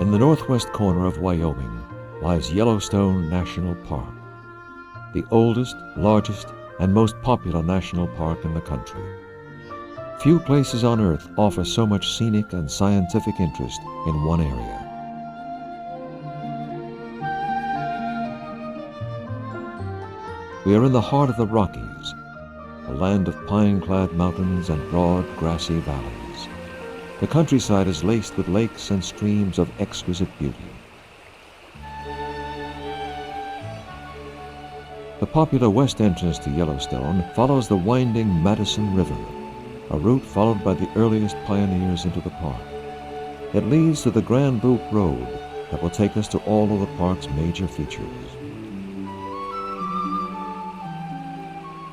In the northwest corner of Wyoming lies Yellowstone National Park, the oldest, largest, and most popular national park in the country. Few places on Earth offer so much scenic and scientific interest in one area. We are in the heart of the Rockies, a land of pine-clad mountains and broad, grassy valleys. The countryside is laced with lakes and streams of exquisite beauty. The popular west entrance to Yellowstone follows the winding Madison River, a route followed by the earliest pioneers into the park. It leads to the Grand Loop Road that will take us to all of the park's major features.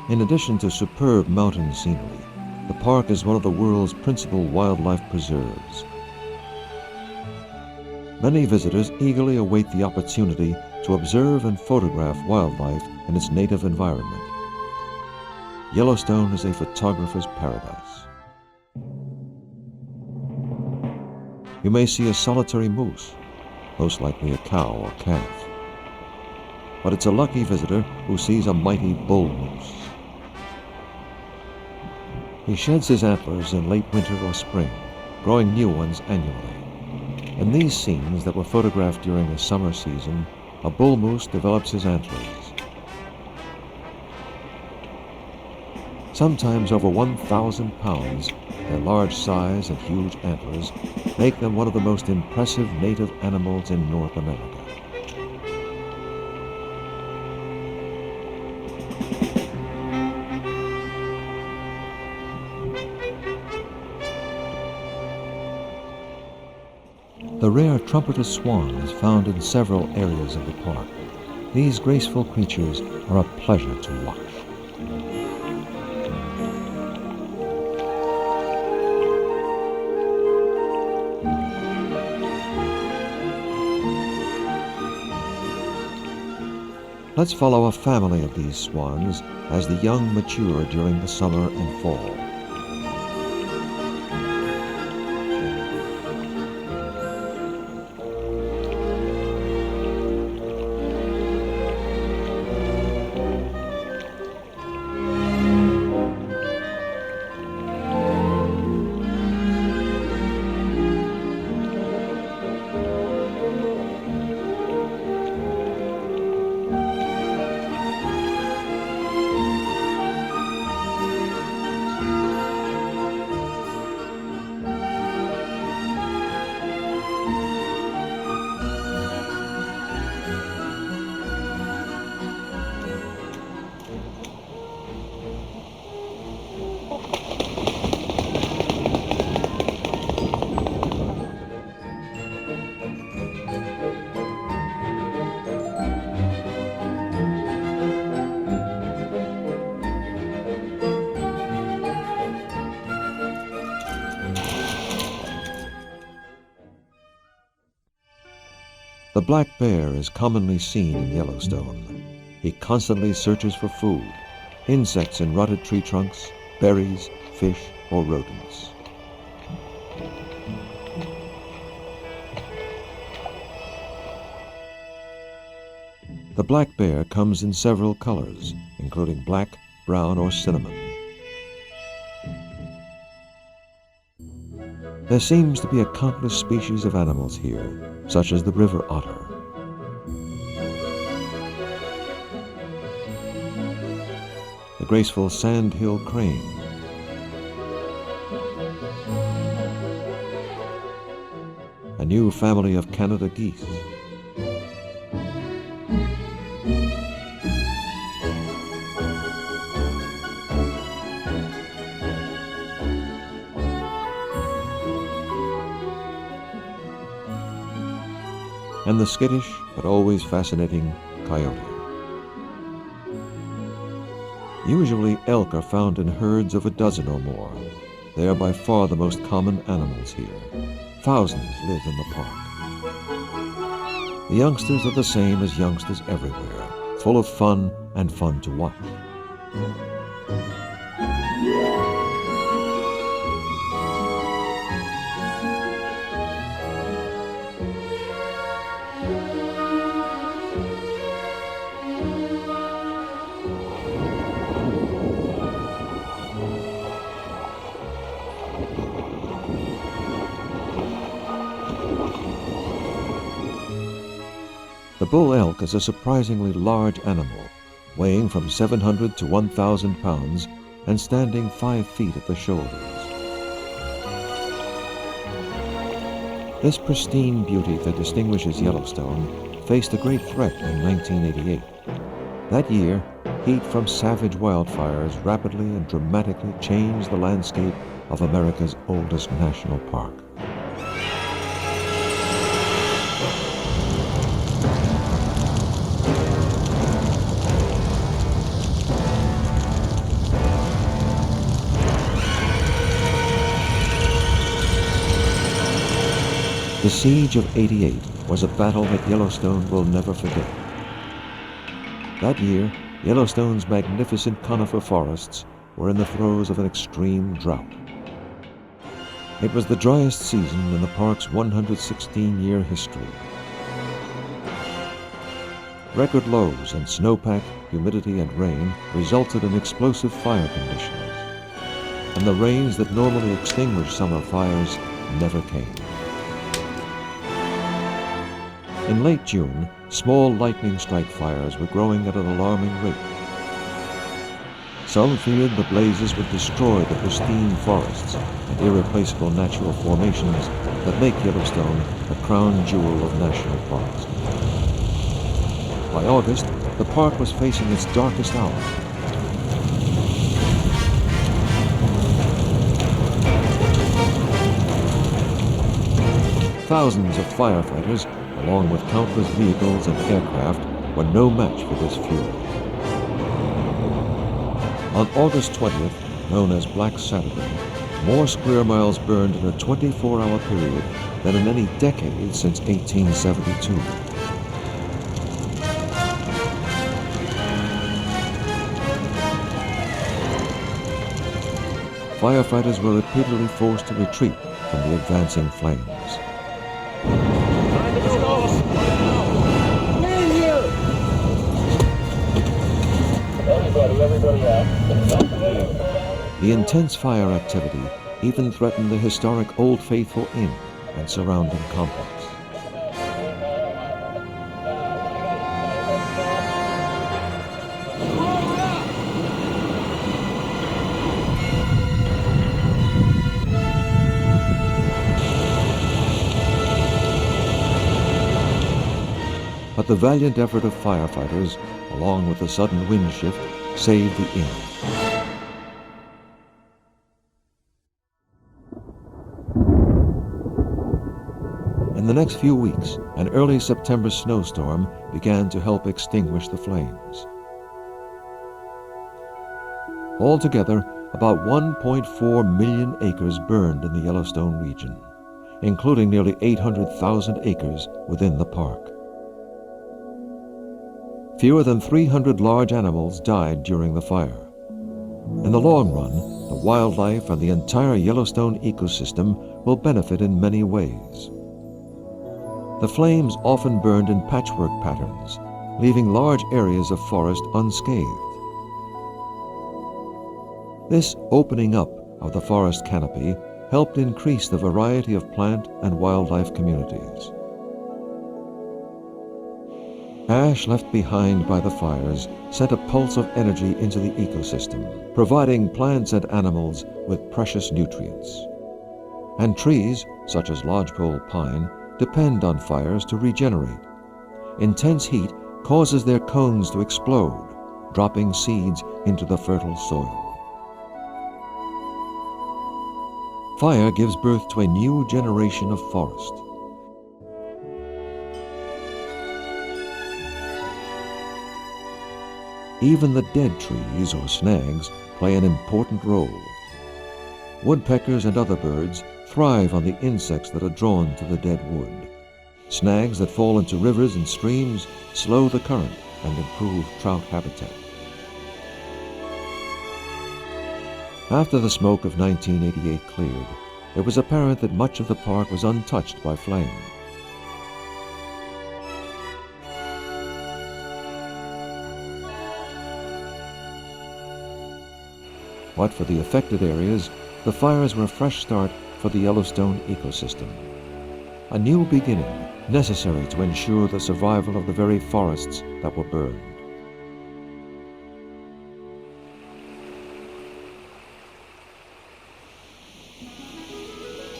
In addition to superb mountain scenery, the park is one of the world's principal wildlife preserves. Many visitors eagerly await the opportunity to observe and photograph wildlife in its native environment. Yellowstone is a photographer's paradise. You may see a solitary moose, most likely a cow or calf. But it's a lucky visitor who sees a mighty bull moose. He sheds his antlers in late winter or spring, growing new ones annually. In these scenes that were photographed during the summer season, a bull moose develops his antlers. Sometimes over 1,000 pounds, their large size and huge antlers make them one of the most impressive native animals in North America. The rare trumpeter swan is found in several areas of the park. These graceful creatures are a pleasure to watch. Let's follow a family of these swans as the young mature during the summer and fall. The black bear is commonly seen in Yellowstone. He constantly searches for food, insects in rotted tree trunks, berries, fish, or rodents. The black bear comes in several colors, including black, brown, or cinnamon. There seems to be a countless species of animals here, such as the river otter. The graceful sandhill crane. A new family of Canada geese. And the skittish but always fascinating coyote. Usually elk are found in herds of a dozen or more. They are by far the most common animals here. Thousands live in the park. The youngsters are the same as youngsters everywhere, full of fun and fun to watch. The bull elk is a surprisingly large animal, weighing from 700 to 1,000 pounds and standing 5 feet at the shoulders. This pristine beauty that distinguishes Yellowstone faced a great threat in 1988. That year, heat from savage wildfires rapidly and dramatically changed the landscape of America's oldest national park. The Siege of '88 was a battle that Yellowstone will never forget. That year, Yellowstone's magnificent conifer forests were in the throes of an extreme drought. It was the driest season in the park's 116-year history. Record lows in snowpack, humidity, and rain resulted in explosive fire conditions, and the rains that normally extinguish summer fires never came. In late June, small lightning strike fires were growing at an alarming rate. Some feared the blazes would destroy the pristine forests and irreplaceable natural formations that make Yellowstone a crown jewel of national parks. By August, the park was facing its darkest hour. Thousands of firefighters, along with countless vehicles and aircraft, were no match for this fury. On August 20th, known as Black Saturday, more square miles burned in a 24-hour period than in any decade since 1872. Firefighters were repeatedly forced to retreat from the advancing flames. The intense fire activity even threatened the historic Old Faithful Inn and surrounding complex. But the valiant effort of firefighters, along with the sudden wind shift, saved the inn. In the next few weeks, an early September snowstorm began to help extinguish the flames. Altogether, about 1.4 million acres burned in the Yellowstone region, including nearly 800,000 acres within the park. Fewer than 300 large animals died during the fire. In the long run, the wildlife and the entire Yellowstone ecosystem will benefit in many ways. The flames often burned in patchwork patterns, leaving large areas of forest unscathed. This opening up of the forest canopy helped increase the variety of plant and wildlife communities. Ash left behind by the fires sent a pulse of energy into the ecosystem, providing plants and animals with precious nutrients. And trees, such as lodgepole pine, depend on fires to regenerate. Intense heat causes their cones to explode, dropping seeds into the fertile soil. Fire gives birth to a new generation of forest. Even the dead trees or snags play an important role. Woodpeckers and other birds thrive on the insects that are drawn to the dead wood. Snags that fall into rivers and streams slow the current and improve trout habitat. After the smoke of 1988 cleared, it was apparent that much of the park was untouched by flame. But for the affected areas, the fires were a fresh start for the Yellowstone ecosystem. a new beginning necessary to ensure the survival of the very forests that were burned.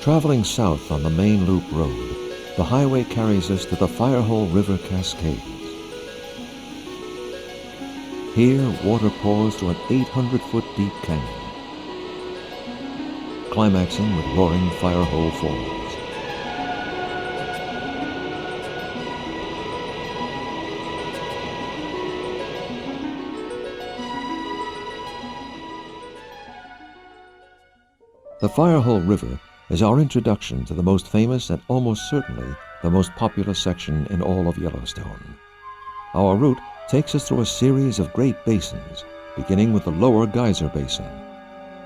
Traveling south on the main loop road, the highway carries us to the Firehole River Cascades. Here, water pours to an 800-foot deep canyon, climaxing with roaring Firehole Falls. The Firehole River is our introduction to the most famous and almost certainly the most popular section in all of Yellowstone. Our route takes us through a series of great basins, beginning with the lower geyser basin.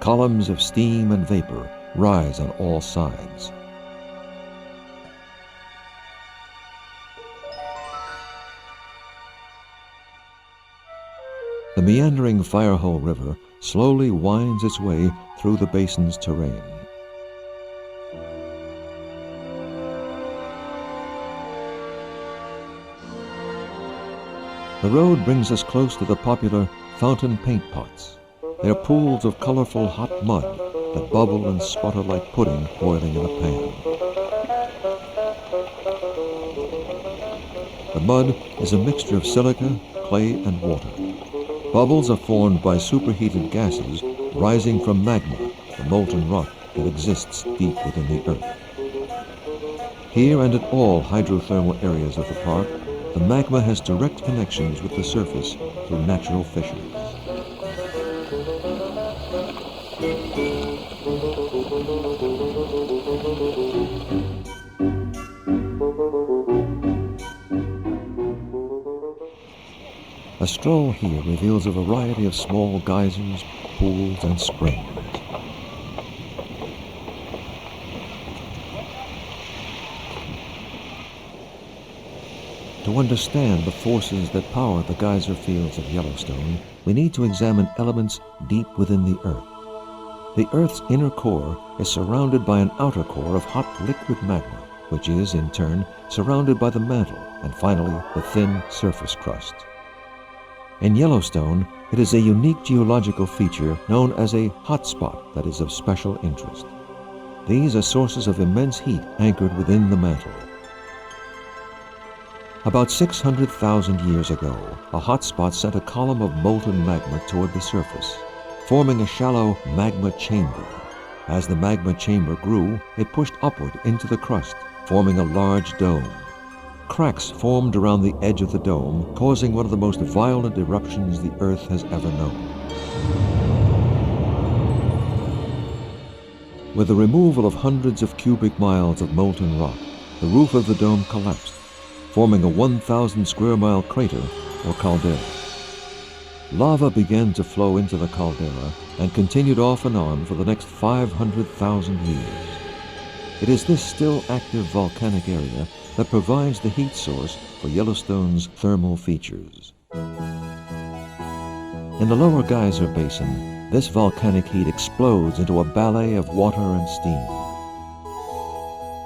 Columns of steam and vapor rise on all sides. The meandering Firehole River slowly winds its way through the basin's terrain. The road brings us close to the popular fountain paint pots. They are pools of colorful hot mud that bubble and sputter like pudding boiling in a pan. The mud is a mixture of silica, clay, and water. Bubbles are formed by superheated gases rising from magma, the molten rock that exists deep within the earth. Here and at all hydrothermal areas of the park, the magma has direct connections with the surface through natural fissures. A stroll here reveals a variety of small geysers, pools, and springs. To understand the forces that power the geyser fields of Yellowstone, we need to examine elements deep within the Earth. The Earth's inner core is surrounded by an outer core of hot liquid magma, which is, in turn, surrounded by the mantle and finally the thin surface crust. In Yellowstone, it is a unique geological feature known as a hotspot that is of special interest. These are sources of immense heat anchored within the mantle. About 600,000 years ago, a hotspot sent a column of molten magma toward the surface, forming a shallow magma chamber. As the magma chamber grew, it pushed upward into the crust, forming a large dome. Cracks formed around the edge of the dome, causing one of the most violent eruptions the Earth has ever known. With the removal of hundreds of cubic miles of molten rock, the roof of the dome collapsed, forming a 1,000 square mile crater or caldera. Lava began to flow into the caldera and continued off and on for the next 500,000 years. It is this still active volcanic area that provides the heat source for Yellowstone's thermal features. In the lower geyser basin, this volcanic heat explodes into a ballet of water and steam.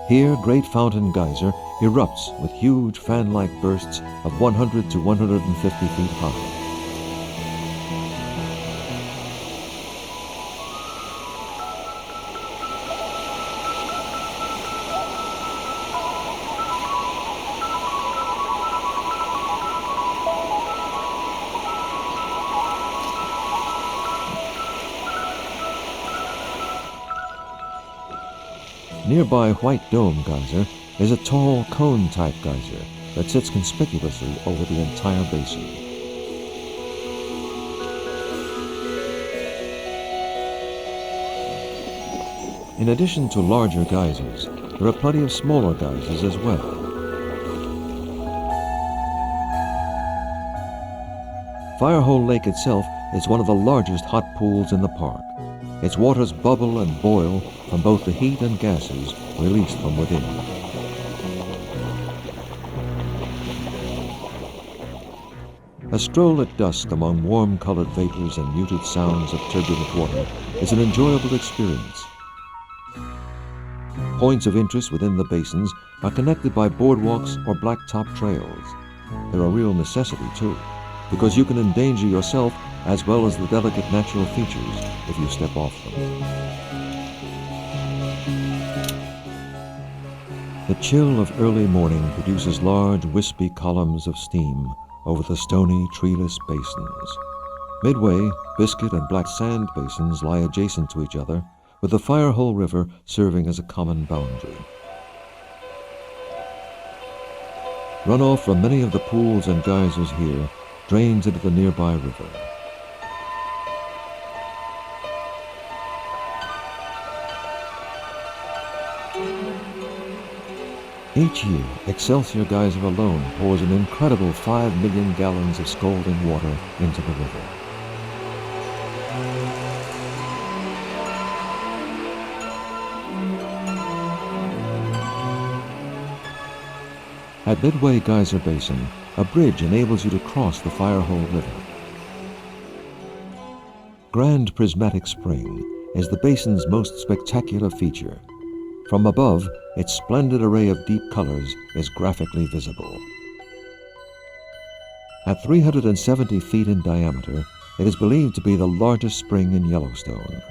Here, Great Fountain Geyser erupts with huge fan-like bursts of 100 to 150 feet high. Nearby White Dome Geyser is a tall cone-type geyser that sits conspicuously over the entire basin. In addition to larger geysers, there are plenty of smaller geysers as well. Firehole Lake itself is one of the largest hot pools in the park. Its waters bubble and boil from both the heat and gases released from within. A stroll at dusk among warm-colored vapors and muted sounds of turbulent water is an enjoyable experience. points of interest within the basins are connected by boardwalks or blacktop trails. They're a real necessity, too, because you can endanger yourself as well as the delicate natural features if you step off them. The chill of early morning produces large, wispy columns of steam over the stony, treeless basins. Midway, Biscuit and Black Sand basins lie adjacent to each other, with the Firehole River serving as a common boundary. Runoff from many of the pools and geysers here drains into the nearby river. Each year, Excelsior Geyser alone pours an incredible 5 million gallons of scalding water into the river. At Midway Geyser Basin, a bridge enables you to cross the Firehole River. Grand Prismatic Spring is the basin's most spectacular feature. From above, its splendid array of deep colors is graphically visible. At 370 feet in diameter, it is believed to be the largest spring in Yellowstone.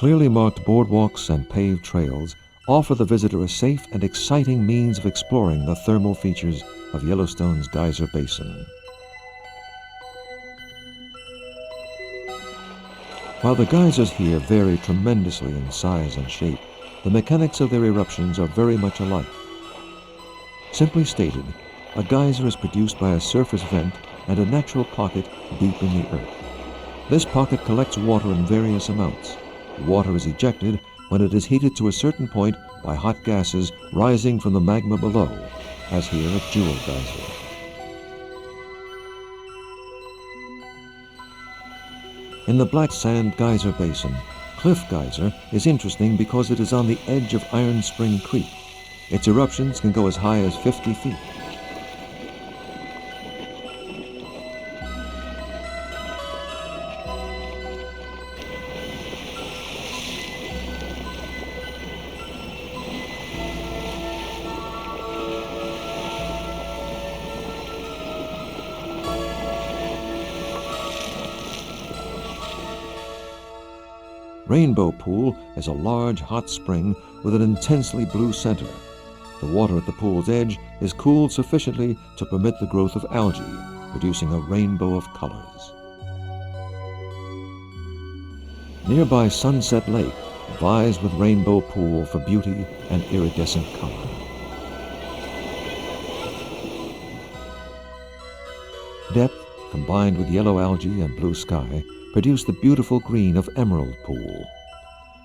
Clearly marked boardwalks and paved trails offer the visitor a safe and exciting means of exploring the thermal features of Yellowstone's geyser basin. While the geysers here vary tremendously in size and shape, the mechanics of their eruptions are very much alike. Simply stated, a geyser is produced by a surface vent and a natural pocket deep in the earth. This pocket collects water in various amounts. Water is ejected when it is heated to a certain point by hot gases rising from the magma below, as here at Jewel Geyser. In the Black Sand Geyser Basin, Cliff Geyser is interesting because it is on the edge of Iron Spring Creek. Its eruptions can go as high as 50 feet. Rainbow Pool is a large hot spring with an intensely blue center. The water at the pool's edge is cooled sufficiently to permit the growth of algae, producing a rainbow of colors. Nearby Sunset Lake vies with Rainbow Pool for beauty and iridescent color. Depth, combined with yellow algae and blue sky, produce the beautiful green of Emerald Pool.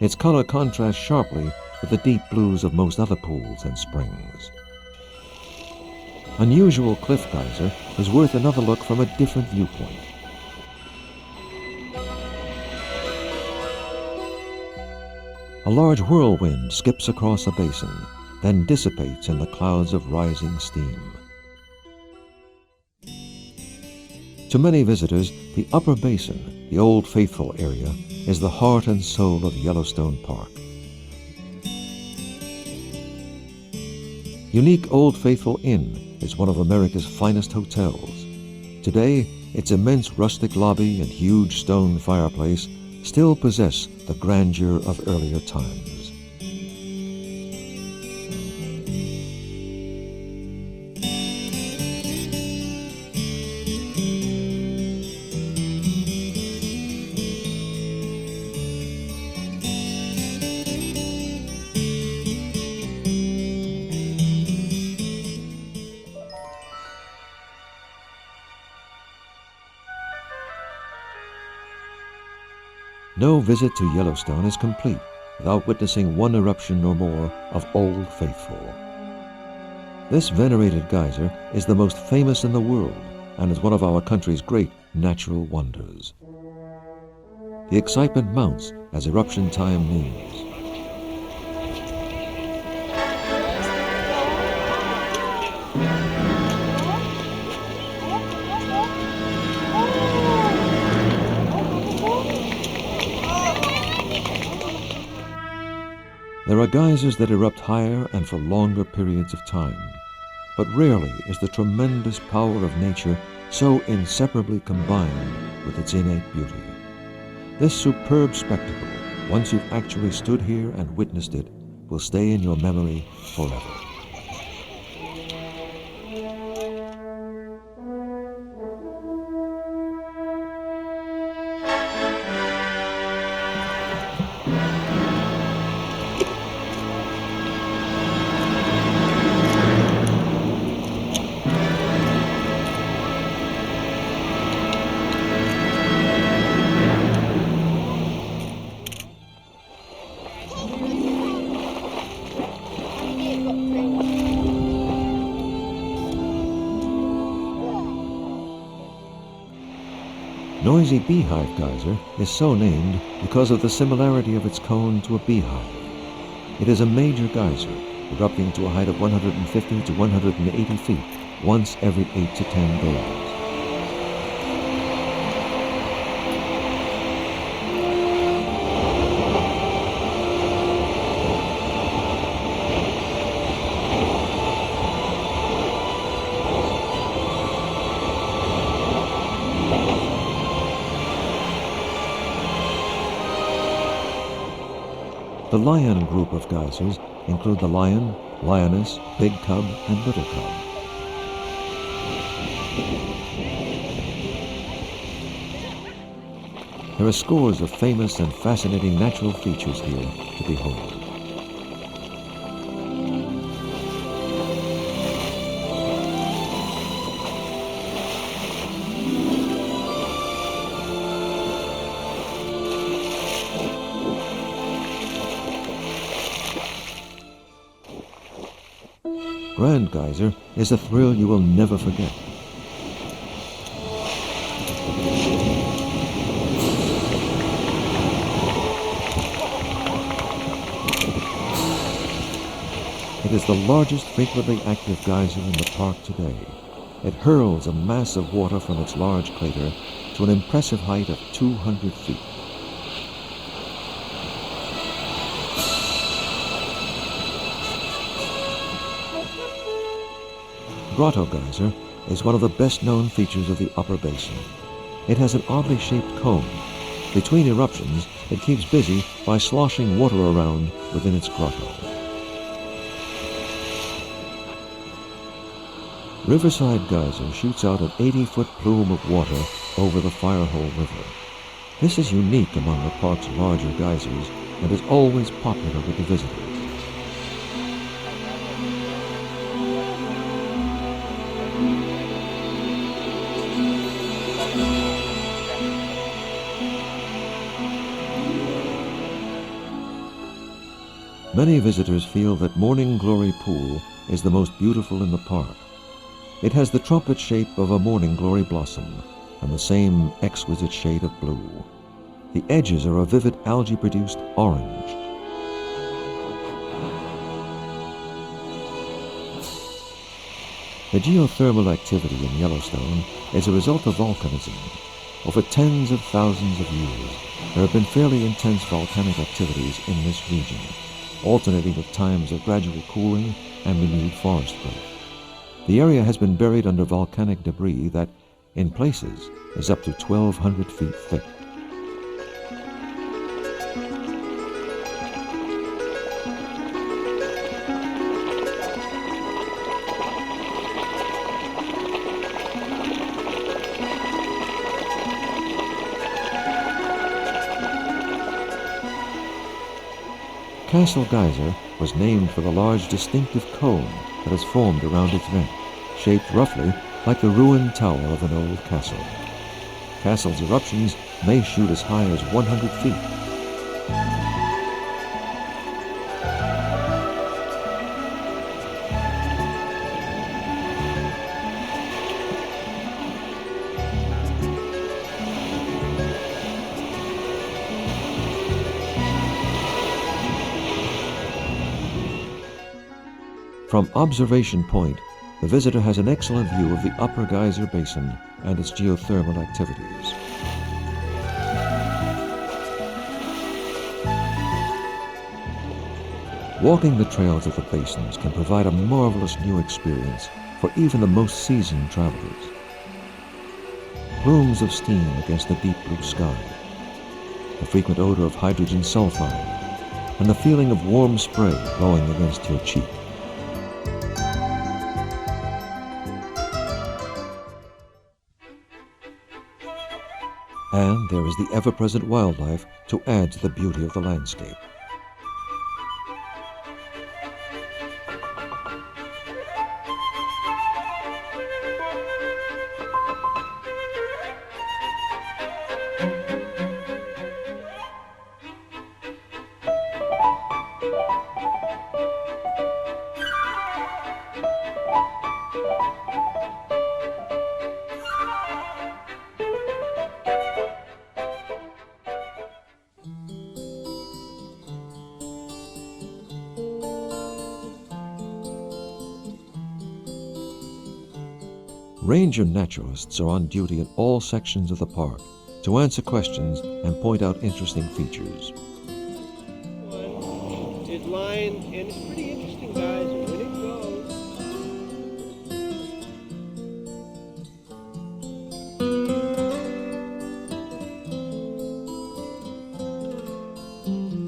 Its color contrasts sharply with the deep blues of most other pools and springs. Unusual Cliff Geyser is worth another look from a different viewpoint. A large whirlwind skips across a basin, then dissipates in the clouds of rising steam. To many visitors, the Upper Basin, the Old Faithful area, is the heart and soul of Yellowstone Park. Unique Old Faithful Inn is one of America's finest hotels. Today, its immense rustic lobby and huge stone fireplace still possess the grandeur of earlier times. No visit to Yellowstone is complete without witnessing one eruption or more of Old Faithful. This venerated geyser is the most famous in the world and is one of our country's great natural wonders. The excitement mounts as eruption time nears. are geysers that erupt higher and for longer periods of time, but rarely is the tremendous power of nature so inseparably combined with its innate beauty. This superb spectacle, once you've actually stood here and witnessed it, will stay in your memory forever. Noisy Beehive Geyser is so named because of the similarity of its cone to a beehive. It is a major geyser, erupting to a height of 150 to 180 feet once every 8 to 10 days. The Lion group of geysers include the Lion, Lioness, Big Cub, and Little Cub. There are scores of famous and fascinating natural features here to behold. Grand Geyser is a thrill you will never forget. It is the largest frequently active geyser in the park today. It hurls a mass of water from its large crater to an impressive height of 200 feet. Grotto Geyser is one of the best-known features of the upper basin. It has an oddly shaped cone. Between eruptions, it keeps busy by sloshing water around within its grotto. Riverside Geyser shoots out an 80-foot plume of water over the Firehole River. This is unique among the park's larger geysers and is always popular with the visitors. Many visitors feel that Morning Glory Pool is the most beautiful in the park. It has the trumpet shape of a morning glory blossom and the same exquisite shade of blue. The edges are a vivid algae-produced orange. The geothermal activity in Yellowstone is a result of volcanism. Over tens of thousands of years, there have been fairly intense volcanic activities in this region, alternating with times of gradual cooling and renewed forest growth. The area has been buried under volcanic debris that, in places, is up to 1,200 feet thick. Castle Geyser was named for the large distinctive cone that has formed around its vent, shaped roughly like the ruined tower of an old castle. Castle's eruptions may shoot as high as 100 feet. From Observation Point, the visitor has an excellent view of the Upper Geyser Basin and its geothermal activities. Walking the trails of the basins can provide a marvelous new experience for even the most seasoned travelers. Plumes of steam against the deep blue sky, the frequent odor of hydrogen sulfide, and the feeling of warm spray blowing against your cheek. And there is the ever-present wildlife to add to the beauty of the landscape. Ranger naturalists are on duty in all sections of the park to answer questions and point out interesting features. One is lined, and it's pretty interesting, guys, when it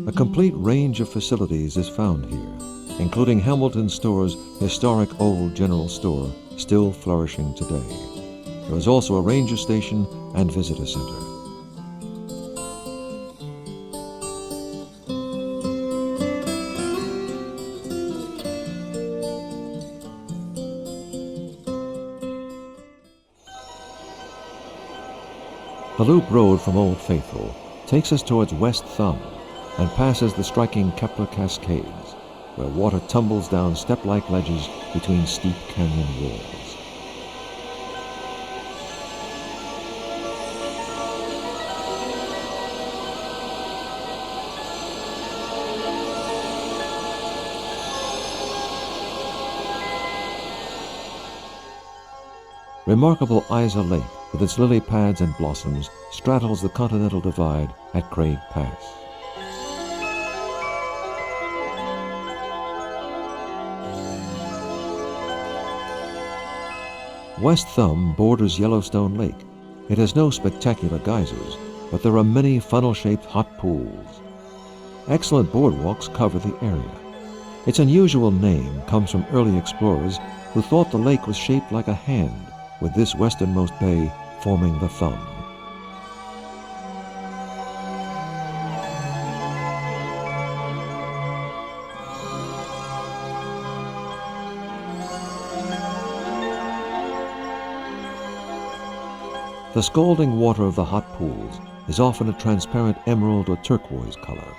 goes. A complete range of facilities is found here, including Hamilton Store's historic old general store, still flourishing today. There is also a ranger station and visitor center. The loop road from Old Faithful takes us towards West Thumb and passes the striking Kepler Cascades, where water tumbles down step-like ledges between steep canyon walls. Remarkable Isa Lake, with its lily pads and blossoms, straddles the Continental Divide at Craig Pass. West Thumb borders Yellowstone Lake. It has no spectacular geysers, but there are many funnel-shaped hot pools. Excellent boardwalks cover the area. Its unusual name comes from early explorers who thought the lake was shaped like a hand, with this westernmost bay forming the thumb. The scalding water of the hot pools is often a transparent emerald or turquoise color.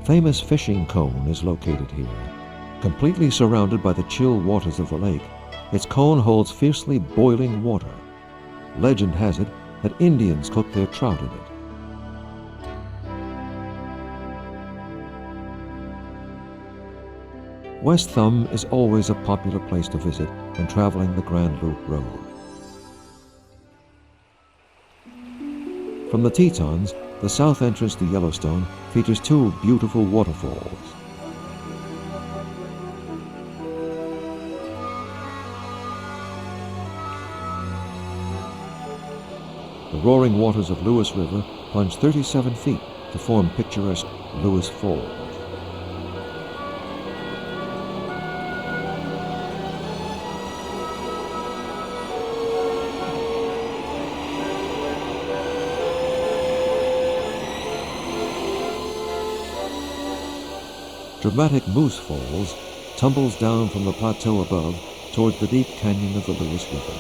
Famous Fishing Cone is located here. Completely surrounded by the chill waters of the lake, its cone holds fiercely boiling water. Legend has it that Indians cook their trout in it. West Thumb is always a popular place to visit when traveling the Grand Loop Road. From the Tetons, the south entrance to Yellowstone features two beautiful waterfalls. The roaring waters of Lewis River plunge 37 feet to form picturesque Lewis Falls. Dramatic Moose Falls tumbles down from the plateau above towards the deep canyon of the Lewis River.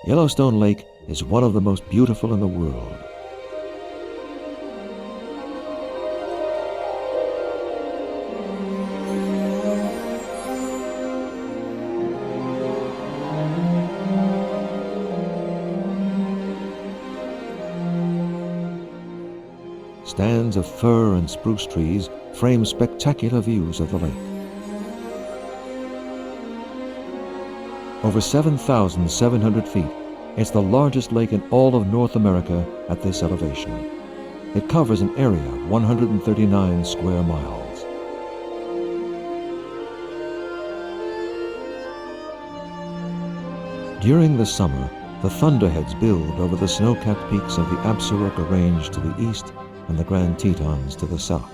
Yellowstone Lake is one of the most beautiful in the world. Stands of fir and spruce trees frame spectacular views of the lake. Over 7,700 feet, it's the largest lake in all of North America at this elevation. It covers an area of 139 square miles. During the summer, the thunderheads build over the snow-capped peaks of the Absaroka Range to the east and the Grand Tetons to the south.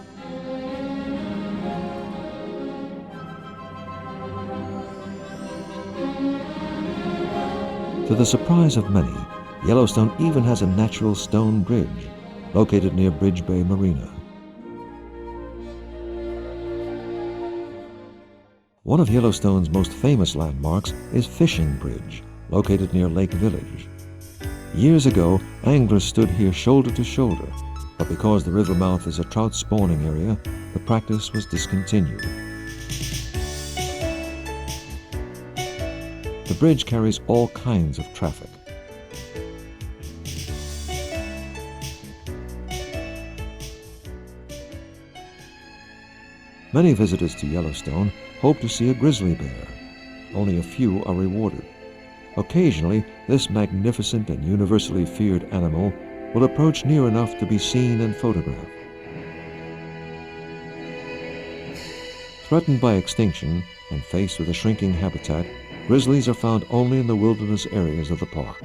To the surprise of many, Yellowstone even has a natural stone bridge located near Bridge Bay Marina. One of Yellowstone's most famous landmarks is Fishing Bridge, located near Lake Village. Years ago, anglers stood here shoulder to shoulder, but because the river mouth is a trout spawning area, the practice was discontinued. The bridge carries all kinds of traffic. Many visitors to Yellowstone hope to see a grizzly bear. Only a few are rewarded. Occasionally, this magnificent and universally feared animal will approach near enough to be seen and photographed. Threatened by extinction and faced with a shrinking habitat, grizzlies are found only in the wilderness areas of the park.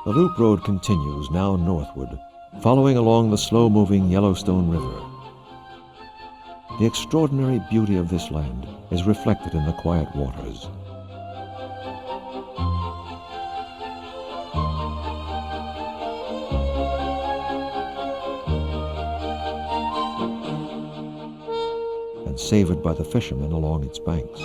The loop road continues now northward, following along the slow-moving Yellowstone River. The extraordinary beauty of this land is reflected in the quiet waters. And savored by the fishermen along its banks.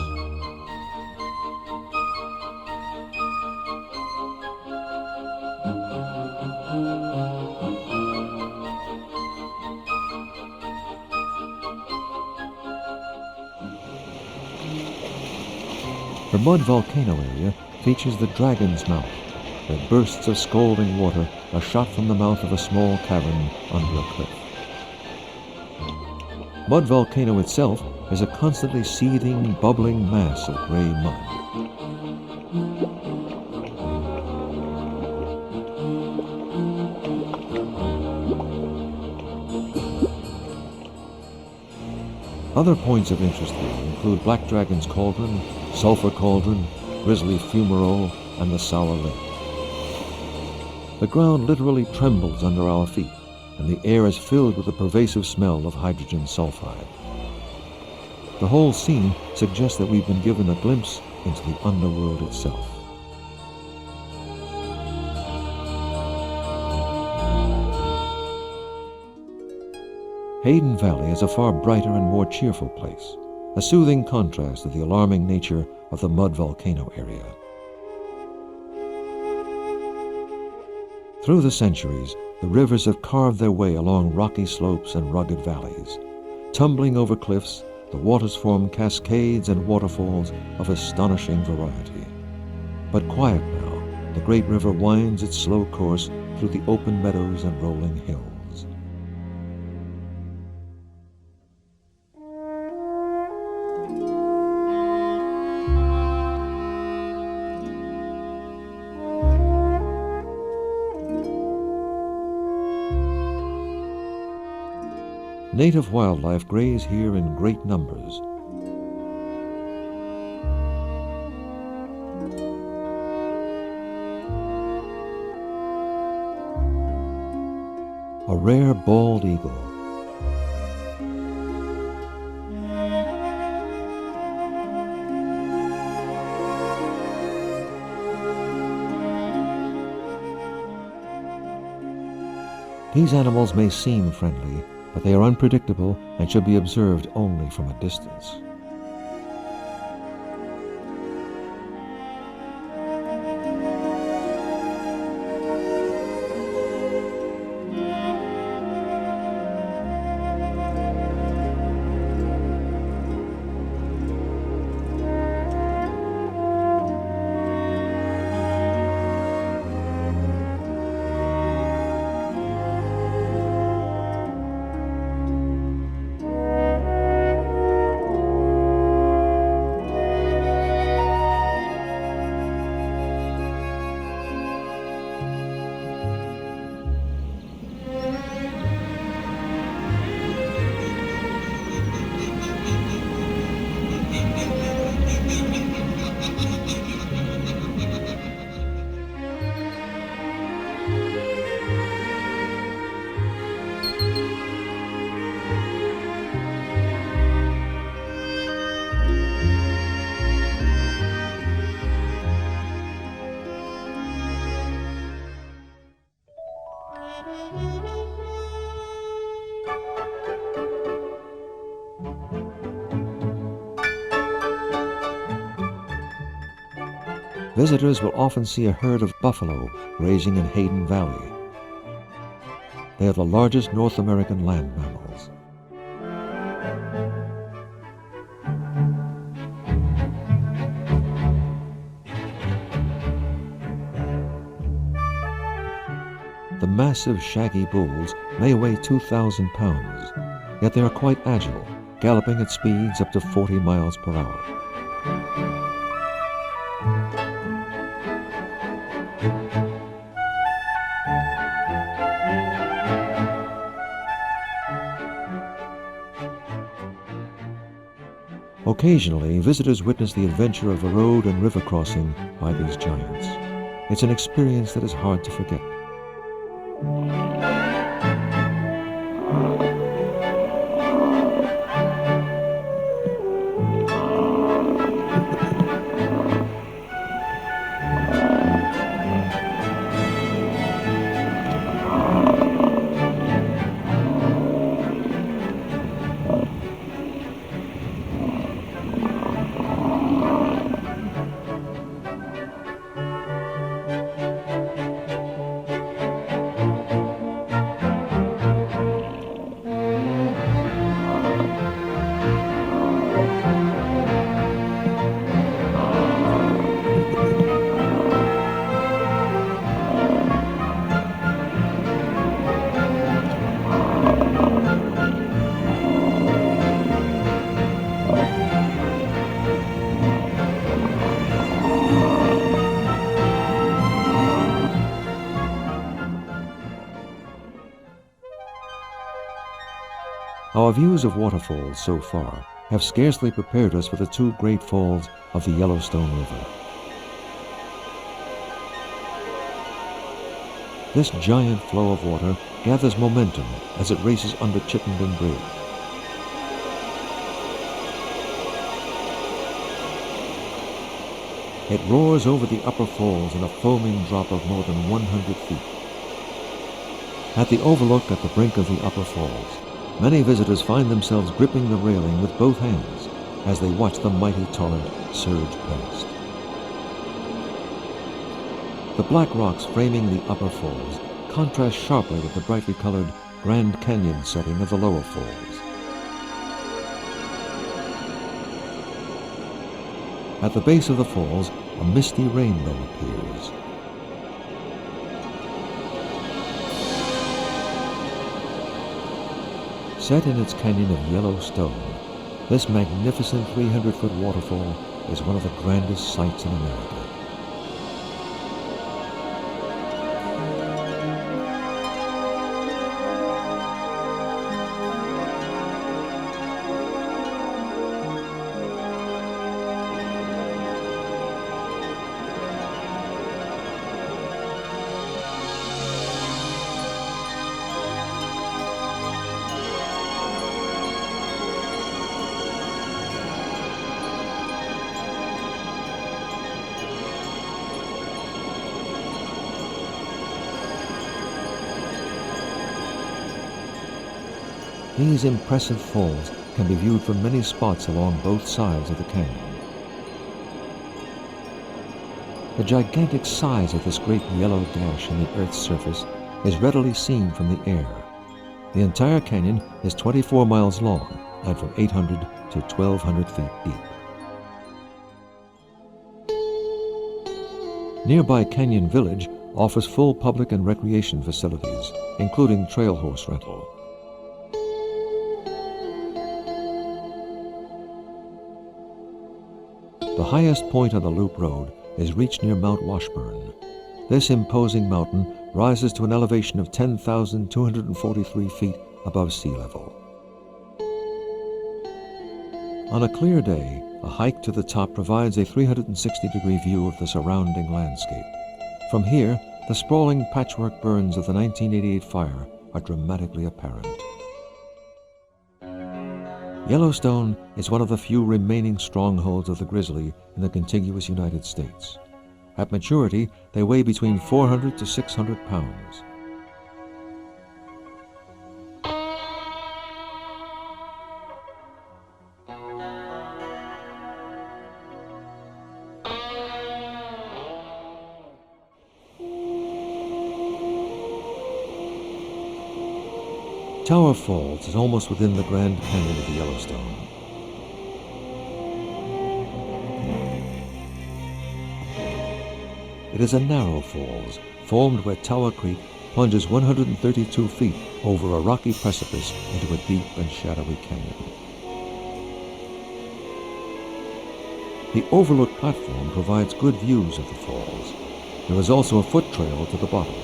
The Mud Volcano area features the Dragon's Mouth, where bursts of scalding water are shot from the mouth of a small cavern under a cliff. Mud Volcano itself is a constantly seething, bubbling mass of gray mud. Other points of interest here include Black Dragon's Cauldron, Sulphur Cauldron, Grizzly Fumarole, and the Sour Lake. The ground literally trembles under our feet, and the air is filled with the pervasive smell of hydrogen sulfide. The whole scene suggests that we've been given a glimpse into the underworld itself. Hayden Valley is a far brighter and more cheerful place, a soothing contrast to the alarming nature of the Mud Volcano area. Through the centuries, the rivers have carved their way along rocky slopes and rugged valleys. Tumbling over cliffs, the waters form cascades and waterfalls of astonishing variety. But quiet now, the great river winds its slow course through the open meadows and rolling hills. Native wildlife graze here in great numbers. A rare bald eagle. These animals may seem friendly, but they are unpredictable and should be observed only from a distance. Visitors will often see a herd of buffalo grazing in Hayden Valley. They are the largest North American land mammals. The massive shaggy bulls may weigh 2,000 pounds, yet they are quite agile, galloping at speeds up to 40 miles per hour. Occasionally, visitors witness the adventure of a road and river crossing by these giants. It's an experience that is hard to forget. Our views of waterfalls so far have scarcely prepared us for the two great falls of the Yellowstone River. This giant flow of water gathers momentum as it races under Chittenden Bridge. It roars over the upper falls in a foaming drop of more than 100 feet. At the overlook at the brink of the upper falls, many visitors find themselves gripping the railing with both hands as they watch the mighty torrent surge past. The black rocks framing the upper falls contrast sharply with the brightly colored Grand Canyon setting of the lower falls. At the base of the falls, a misty rainbow appears. Set in its canyon of Yellowstone, this magnificent 300-foot waterfall is one of the grandest sights in America. These impressive falls can be viewed from many spots along both sides of the canyon. The gigantic size of this great yellow gash in the Earth's surface is readily seen from the air. The entire canyon is 24 miles long and from 800 to 1,200 feet deep. Nearby Canyon Village offers full public and recreation facilities, including trail horse rental. The highest point on the loop road is reached near Mount Washburn. This imposing mountain rises to an elevation of 10,243 feet above sea level. On a clear day, a hike to the top provides a 360-degree view of the surrounding landscape. From here, the sprawling patchwork burns of the 1988 fire are dramatically apparent. Yellowstone is one of the few remaining strongholds of the grizzly in the contiguous United States. At maturity, they weigh between 400 to 600 pounds. Tower Falls is almost within the Grand Canyon of the Yellowstone. It is a narrow falls, formed where Tower Creek plunges 132 feet over a rocky precipice into a deep and shadowy canyon. The overlook platform provides good views of the falls. There is also a foot trail to the bottom.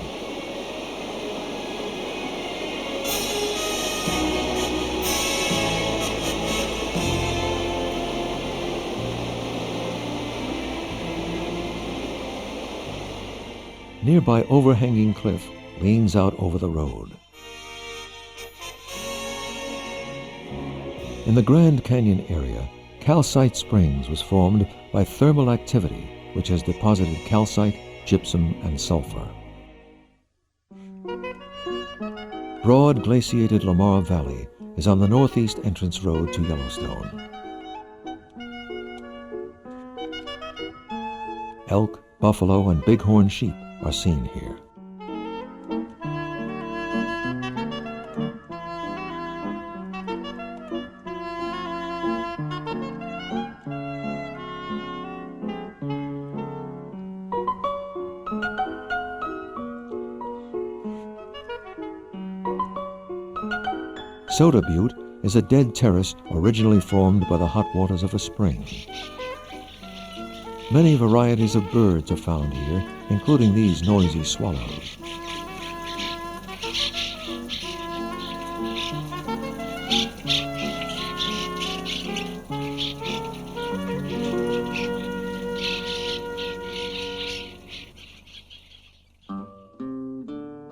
Nearby overhanging cliff leans out over the road. In the Grand Canyon area, Calcite Springs was formed by thermal activity, which has deposited calcite, gypsum, and sulfur. Broad glaciated Lamar Valley is on the northeast entrance road to Yellowstone. Elk, buffalo, and bighorn sheep are seen here. Soda Butte is a dead terrace originally formed by the hot waters of a spring. Many varieties of birds are found here, including these noisy swallows.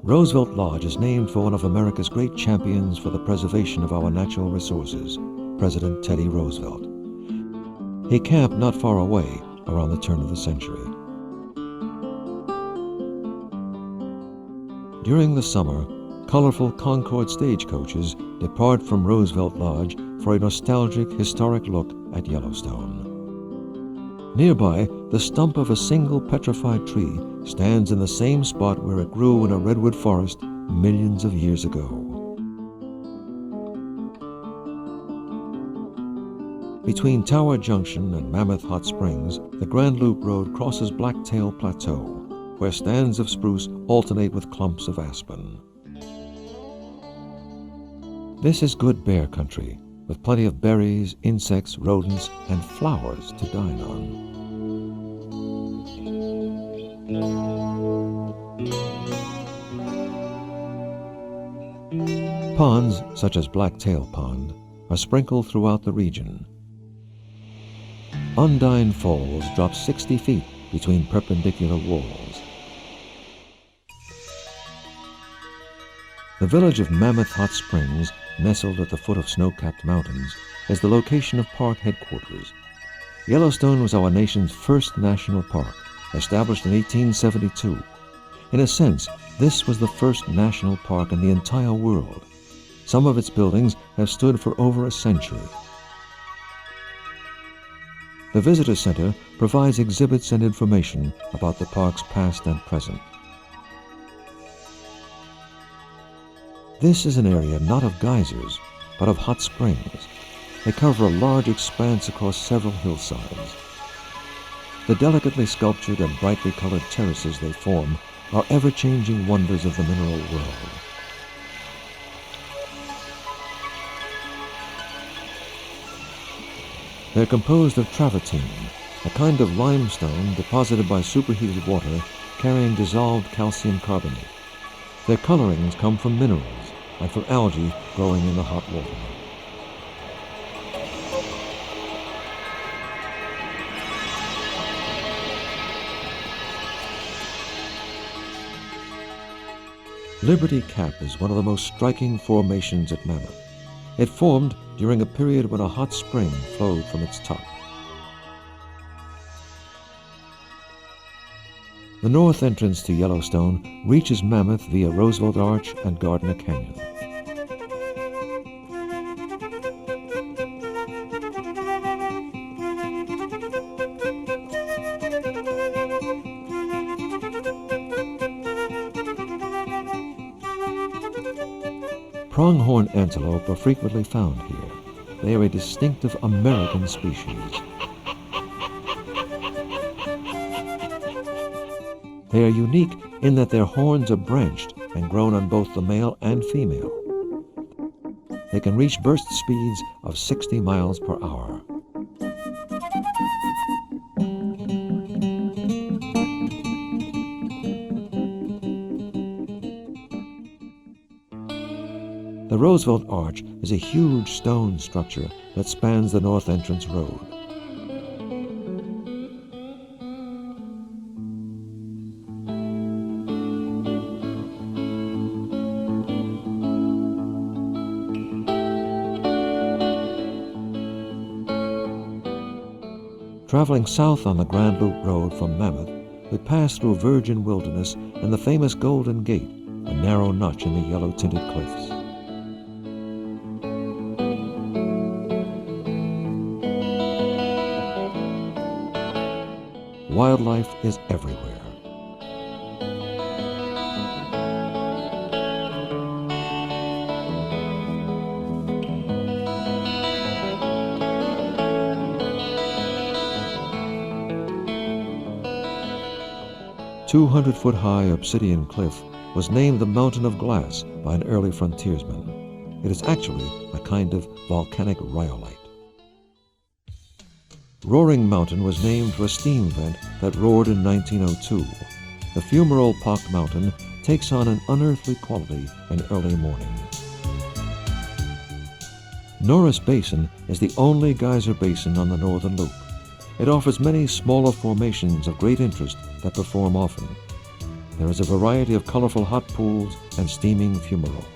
Roosevelt Lodge is named for one of America's great champions for the preservation of our natural resources, President Teddy Roosevelt. He camped not far away around the turn of the century. During the summer, colorful Concord stagecoaches depart from Roosevelt Lodge for a nostalgic, historic look at Yellowstone. Nearby, the stump of a single petrified tree stands in the same spot where it grew in a redwood forest millions of years ago. Between Tower Junction and Mammoth Hot Springs, the Grand Loop Road crosses Blacktail Plateau, where stands of spruce alternate with clumps of aspen. This is good bear country, with plenty of berries, insects, rodents, and flowers to dine on. Ponds, such as Blacktail Pond, are sprinkled throughout the region. Undine Falls drop 60 feet between perpendicular walls. The village of Mammoth Hot Springs, nestled at the foot of snow-capped mountains, is the location of park headquarters. Yellowstone was our nation's first national park, established in 1872. In a sense, this was the first national park in the entire world. Some of its buildings have stood for over a century. The Visitor Center provides exhibits and information about the park's past and present. This is an area not of geysers, but of hot springs. They cover a large expanse across several hillsides. The delicately sculptured and brightly colored terraces they form are ever-changing wonders of the mineral world. They're composed of travertine, a kind of limestone deposited by superheated water carrying dissolved calcium carbonate. Their colorings come from minerals, like from algae growing in the hot water. Liberty Cap is one of the most striking formations at Mammoth. It formed during a period when a hot spring flowed from its top. The north entrance to Yellowstone reaches Mammoth via Roosevelt Arch and Gardner Canyon. Pronghorn antelope are frequently found here. They are a distinctive American species. They are unique in that their horns are branched and grown on both the male and female. They can reach burst speeds of 60 miles per hour. The Roosevelt Arch is a huge stone structure that spans the north entrance road. Traveling south on the Grand Loop Road from Mammoth, we pass through virgin wilderness and the famous Golden Gate, a narrow notch in the yellow-tinted cliffs. Wildlife is everywhere. 200-foot-high obsidian cliff was named the Mountain of Glass by an early frontiersman. It is actually a kind of volcanic rhyolite. Roaring Mountain was named for a steam vent that roared in 1902. The fumarole pocked mountain takes on an unearthly quality in early morning. Norris Basin is the only geyser basin on the northern loop. It offers many smaller formations of great interest that perform often. There is a variety of colorful hot pools and steaming fumaroles.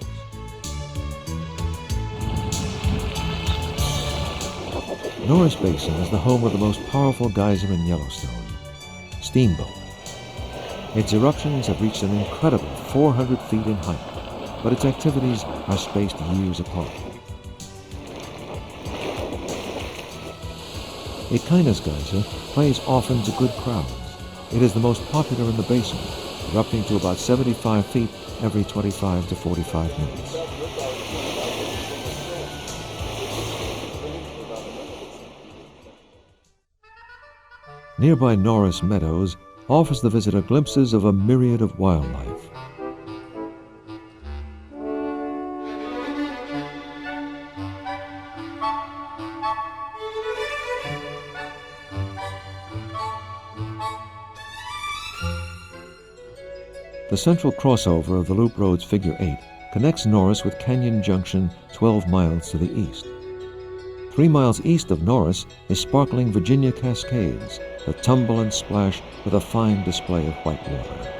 Norris Basin is the home of the most powerful geyser in Yellowstone, Steamboat. Its eruptions have reached an incredible 400 feet in height, but its activities are spaced years apart. A kindness geyser plays often to good crowds. It is the most popular in the basin, erupting to about 75 feet every 25 to 45 minutes. Nearby Norris Meadows offers the visitor glimpses of a myriad of wildlife. The central crossover of the Loop Road's Figure 8 connects Norris with Canyon Junction 12 miles to the east. 3 miles east of Norris is sparkling Virginia Cascades that tumble and splash with a fine display of white water.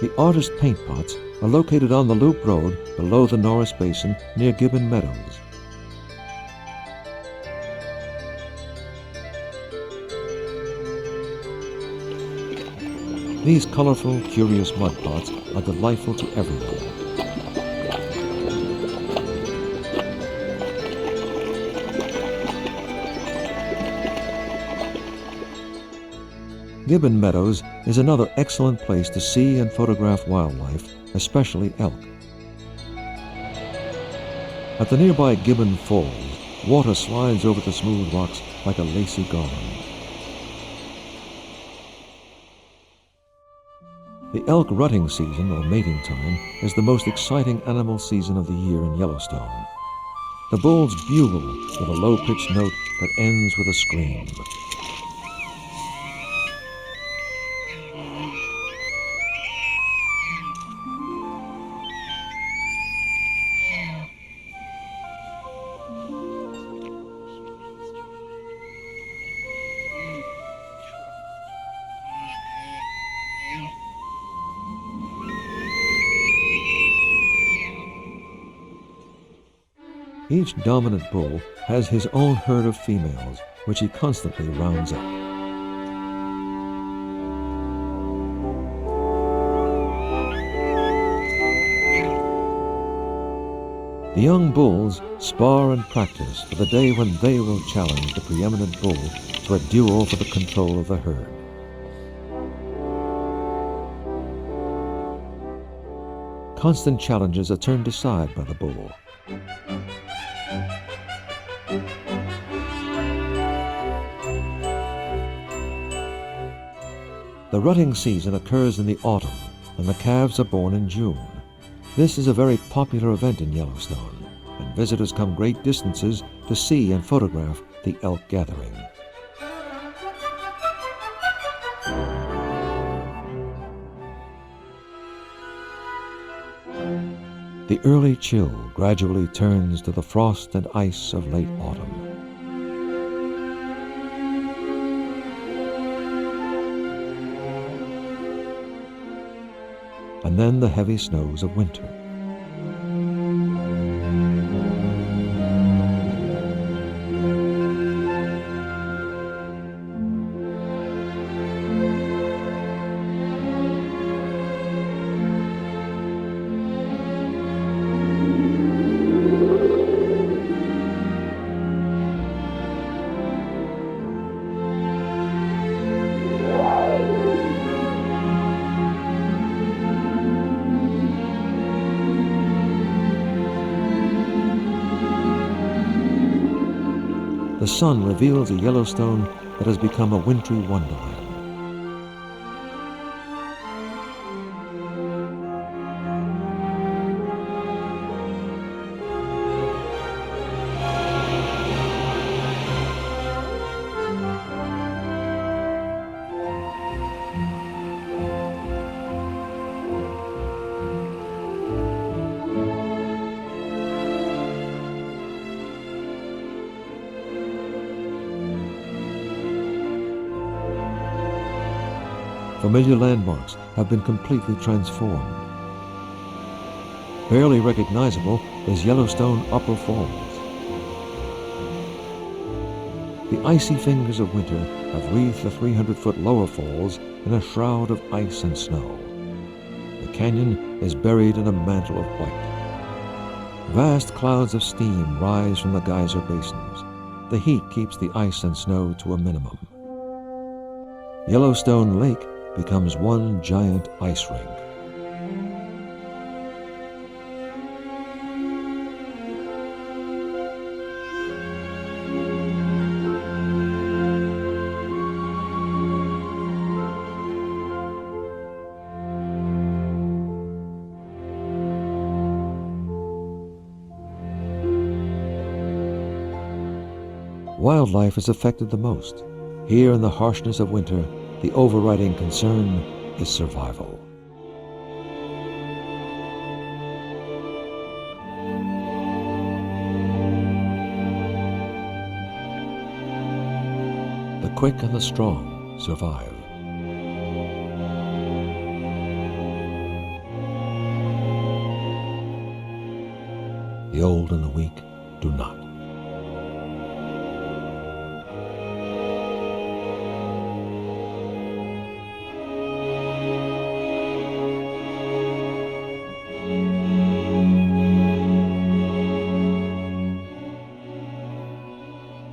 The artist paint pots are located on the Loop Road below the Norris Basin near Gibbon Meadows. These colorful, curious mud pots are delightful to everyone. Gibbon Meadows is another excellent place to see and photograph wildlife, especially elk. At the nearby Gibbon Falls, water slides over the smooth rocks like a lacy garland. The elk rutting season, or mating time, is the most exciting animal season of the year in Yellowstone. The bulls bugle with a low-pitched note that ends with a scream. Each dominant bull has his own herd of females, which he constantly rounds up. The young bulls spar and practice for the day when they will challenge the preeminent bull to a duel for the control of the herd. Constant challenges are turned aside by the bull. The rutting season occurs in the autumn, and the calves are born in June. This is a very popular event in Yellowstone, and visitors come great distances to see and photograph the elk gathering. The early chill gradually turns to the frost and ice of late autumn. And then the heavy snows of winter. The sun reveals a Yellowstone that has become a wintry wonderland. Familiar landmarks have been completely transformed. Barely recognizable is Yellowstone Upper Falls. The icy fingers of winter have wreathed the 300-foot lower falls in a shroud of ice and snow. The canyon is buried in a mantle of white. Vast clouds of steam rise from the geyser basins. The heat keeps the ice and snow to a minimum. Yellowstone Lake becomes one giant ice rink. Wildlife is affected the most. Here in the harshness of winter, the overriding concern is survival. The quick and the strong survive. The old and the weak do not.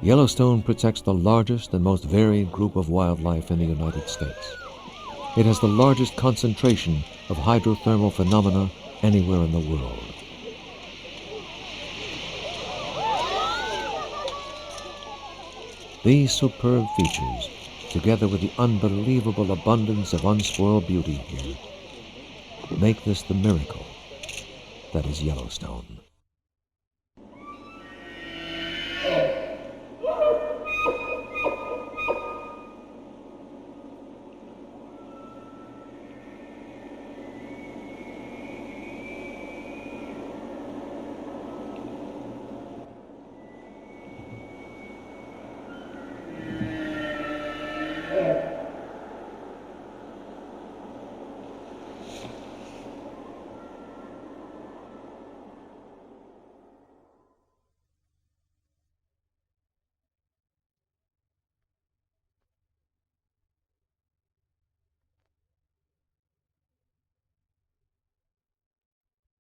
Yellowstone protects the largest and most varied group of wildlife in the United States. It has the largest concentration of hydrothermal phenomena anywhere in the world. These superb features, together with the unbelievable abundance of unspoiled beauty here, make this the miracle that is Yellowstone.